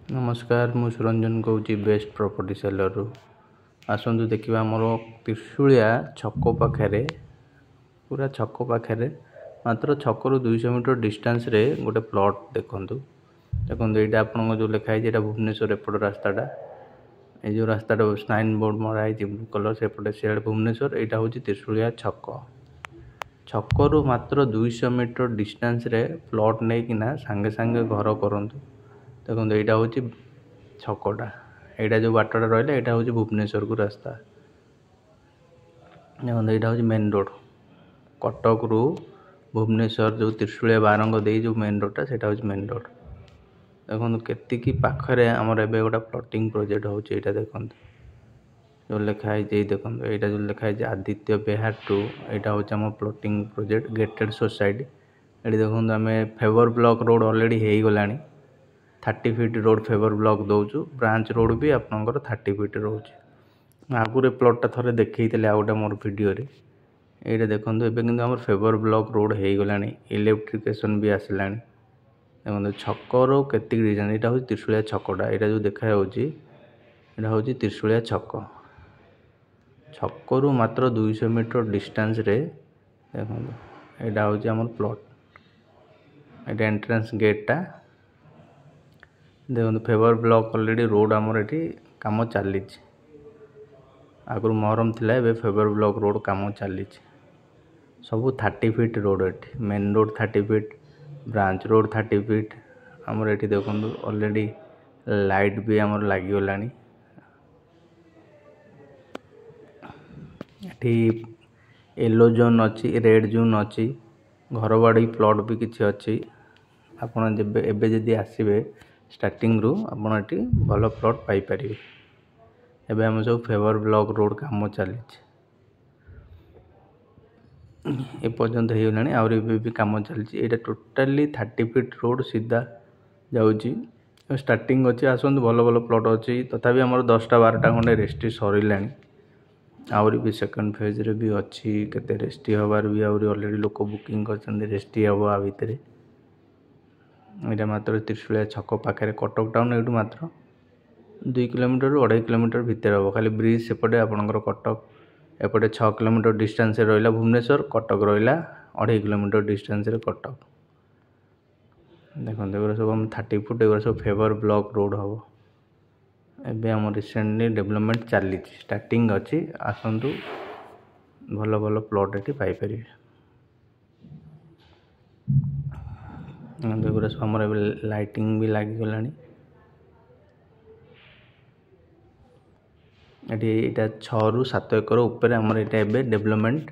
नमस्कार मु सुरंजन कहूँ बेस्ट प्रॉपर्टी सेलर रु आसतु देखा मोर त्रिशूलिया छक पाखे पूरा छक पाखे मात्र छकु 200 मीटर डिस्टेंस रे गोटे प्लॉट देखूँ देखो यहाँ आपन जो लिखाई है भुवनेश्वर एपट रास्ताटा ये जो रास्ता साइन बोर्ड मराई ब्लू कलर सेपटे सियाड़े भुवनेश्वर यहाँ हूँ त्रिशूलिया छक छकु मात्र 200 मीटर डिस्टेंस रे प्लॉट नहीं किना सांगे सांगे घर करंतु देखो यहाँ हूँ छकटा यहाँ जो बाटटा रहा यहाँ हूँ भुवनेश्वर को रास्ता देखो यहाँ हूँ मेन रोड कटक रु भुवनेश्वर जो त्रिशूलिया बारंग दे जो मेन रोडटा से हूँ मेन रोड देखो केतिकी पाखरे आमर एबे गोटे प्लॉटिंग प्रोजेक्ट होची एटा देखो जो लिखाई देखो यहाँ जो लिखाई आदित्य बिहार टू यहाँ हूँ आम प्लॉटिंग प्रोजेक्ट गेटेड सोसाइटी ये देखो आम फेवर ब्लॉक रोड ऑलरेडी हो गला 30 फीट रोड फेवर ब्लॉक दौचु ब्रांच रोड भी आपनकर 30 फीट रोचे आगुरी प्लॉटा थोड़े देखी आ गोटे मोर वीडियो ये देखो एबे किंतु आम फेवर ब्लॉक रोड हो गला इलेक्ट्रिकेशन भी आसला देखो छकर केतिक डिजाइन यहाँ हूँ त्रिशूलिया छकटा यहाँ जो देखा यहाँ हूँ त्रिशूलिया छक छकु मात्र 200 मीटर डिस्टेंस रे देखो यहाँ हूँ आम प्लॉट ये एंट्रेंस गेटटा देखो फेवर ब्लॉक ऑलरेडी रोड आमर ये कम चली आगु महरम थिला एबे फेवर ब्लॉक रोड कम चली सब 30 फीट रोड ये main road 30 feet branch road 30 feet आमर ये देखो ऑलरेडी लाइट भी आमर लगिगला येलो जोन अच्छी रेड जोन अच्छी घर बाड़ी प्लॉट भी किसी अच्छी आपड़ जब एबे जदि आसबे स्टार्टिंग रु आपड़ ये भल प्लॉट पाइपर एबे हम सब फेवर ब्लॉक रोड काम चली एपर्यंत हो गला आहरी भी कम चलती यहाँ टोटाली 30 फीट रोड सीधा जाऊँगी स्टार्टिंग अच्छी आसतु भल भल प्लॉट अच्छी तथापि आम 10टा 12टा खंडे रेस्ट्री सरला आहरी भी सेकेंड फेज रे भी अच्छी केते रेस्ट्री हबार भी आहरी ऑलरेडी लोक बुकिंग कर रेस्ट्री हम आ भितर यहाँ मात्र त्रिशूलिया छक पाखे कटक टाउन ये मात्र 2 किलोमीटर 2.5 किलोमीटर भितर हम खाली ब्रिज सेपटे आपणकर कटक एपटे 6 किलोमीटर डिस्टेंस रहा भुवनेश्वर कटक रहा 2.5 किलोमीटर डिस्टेंस रे कटक देखो एगुरा सब हम 30 फुट एगुरा सब फेवर ब्लॉक रोड हम एबे हम रिसेंटली डेवलपमेंट चली स्टार्टिंग अच्छी आसतु भल भल प्लॉट ये पाइपर एगुरा सब आमर लाइटिंग भी लगिगला ये 6 ରୁ 7 एकर उपर आमर ये डेवलपमेंट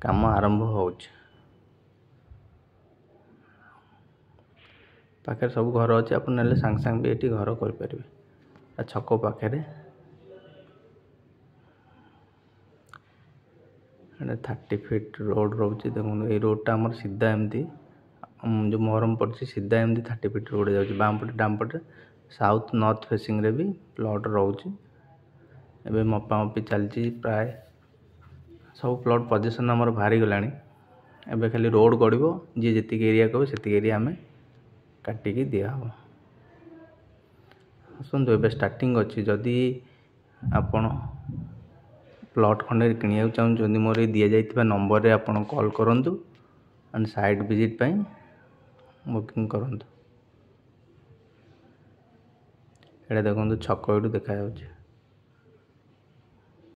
काम आरंभ हो पाखे सब घर अच्छे आप सांगे सांगे भी ये घर करें छक पाखे 30 फीट रोड रोचे देखो ये रोडटा आमर सीधा एमती जो महरम पड़ी सीधा एमती 30 फीट रोड जाऊँगी बाम पटे डाम पटे साउथ नॉर्थ फेसिंग रे भी प्लॉट रोचे एबे मपा मपी चलती प्राय सब प्लॉट पोजिशन आमर बाहरी गला एबे खाली रोड गड़ो जी जी एरिया कहे से एरिया आम काटिकी दिहब आसतु एबे स्टार्टिंग अच्छी जदि आपण प्लॉट खंडे किणा चाहूँ मोर दि जाइथिबा नंबर रे आपण कॉल करंतु एंड साइट विजिट पई बुकिंग करंतु एटा देखो छक देखा